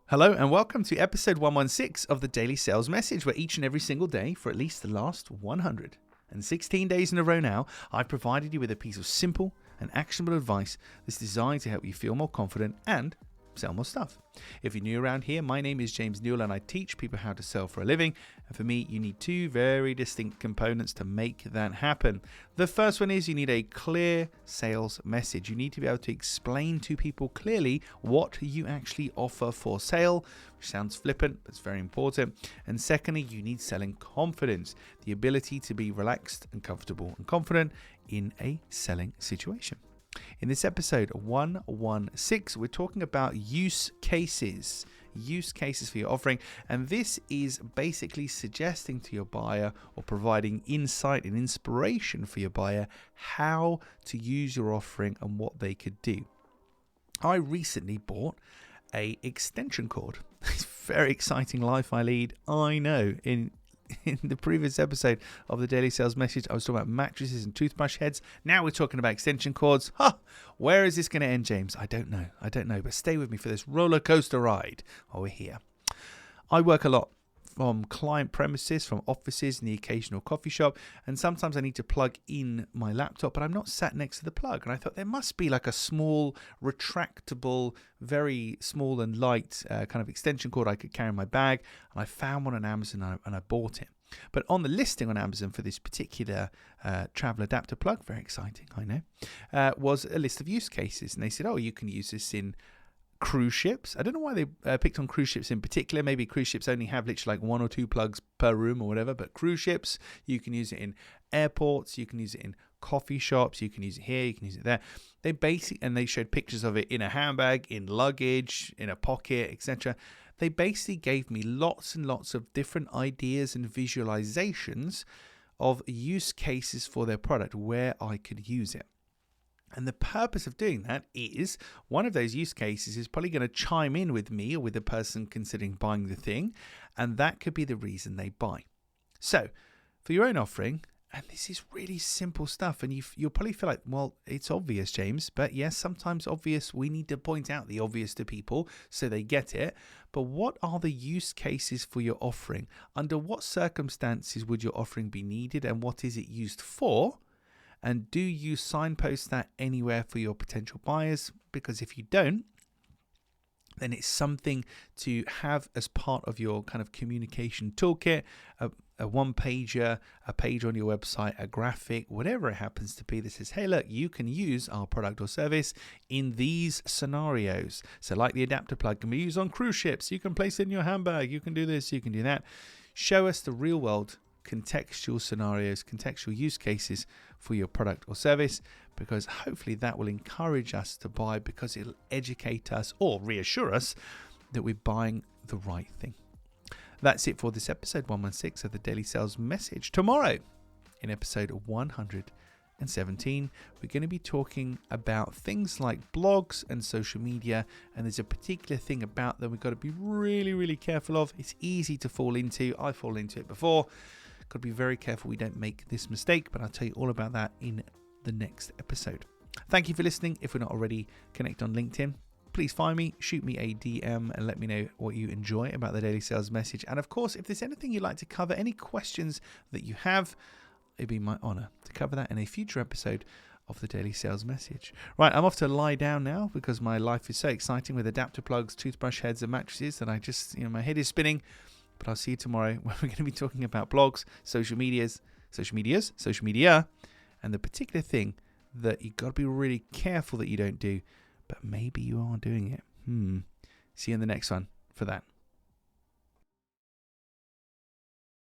Hello and welcome to episode 116 of the Daily Sales Message, where each and every single day for at least the last 116 days in a row now, I've provided you with a piece of simple and actionable advice that's designed to help you feel more confident and sell more stuff. If you're new around here, my name is James Newell and I teach people how to sell for a living. And for me, you need two very distinct components to make that happen. The first one is you need a clear sales message. You need to be able to explain to people clearly what you actually offer for sale, which sounds flippant, but it's very important. And secondly, you need selling confidence, the ability to be relaxed and comfortable and confident in a selling situation. In this episode 116, we're talking about use cases for your offering, and this is basically suggesting to your buyer or providing insight and inspiration for your buyer how to use your offering and what they could do. I recently bought a extension cord. It's very exciting life I lead, I know. In the previous episode of the Daily Sales Message, I was talking about mattresses and toothbrush heads. Now we're talking about extension cords. Where is this going to end, James? I don't know. But stay with me for this roller coaster ride while we're here. I work a lot from client premises, from offices and the occasional coffee shop. And sometimes I need to plug in my laptop, but I'm not sat next to the plug. And I thought there must be like a small, retractable, very small and light kind of extension cord I could carry in my bag. And I found one on Amazon and I bought it. But on the listing on Amazon for this particular travel adapter plug, very exciting, I know, was a list of use cases. And they said, you can use this in cruise ships. I don't know why they picked on cruise ships in particular. Maybe cruise ships only have literally like one or two plugs per room or whatever, but cruise ships, you can use it in airports, you can use it in coffee shops, you can use it here, you can use it there. And they showed pictures of it in a handbag, in luggage, in a pocket, etc. They basically gave me lots and lots of different ideas and visualizations of use cases for their product where I could use it. And the purpose of doing that is one of those use cases is probably going to chime in with me or with the person considering buying the thing. And that could be the reason they buy. So for your own offering, and this is really simple stuff. And you'll probably feel like, well, it's obvious, James. But yes, sometimes obvious. We need to point out the obvious to people so they get it. But what are the use cases for your offering? Under what circumstances would your offering be needed? And what is it used for? And do you signpost that anywhere for your potential buyers? Because if you don't, then it's something to have as part of your kind of communication toolkit, a one-pager, a page on your website, a graphic, whatever it happens to be that says, hey, look, you can use our product or service in these scenarios. So like the adapter plug can be used on cruise ships. You can place it in your handbag. You can do this. You can do that. Show us the real world contextual scenarios, contextual use cases for your product or service, because hopefully that will encourage us to buy, because it'll educate us or reassure us that we're buying the right thing. That's it for this episode 116 of the Daily Sales Message. Tomorrow, in episode 117, we're going to be talking about things like blogs and social media, and there's a particular thing about them we've got to be really, really careful of. It's easy to fall into. I've fallen into it before. Got to be very careful we don't make this mistake, but I'll tell you all about that in the next episode. Thank you for listening. If we're not already, connect on LinkedIn. Please find me, shoot me a DM and let me know what you enjoy about the Daily Sales Message. And of course, if there's anything you'd like to cover, any questions that you have, it'd be my honor to cover that in a future episode of the Daily Sales Message. Right, I'm off to lie down now because my life is so exciting with adapter plugs, toothbrush heads and mattresses that I just, my head is spinning. But I'll see you tomorrow when we're going to be talking about blogs, social media, and the particular thing that you've got to be really careful that you don't do, but maybe you are doing it. See you in the next one for that.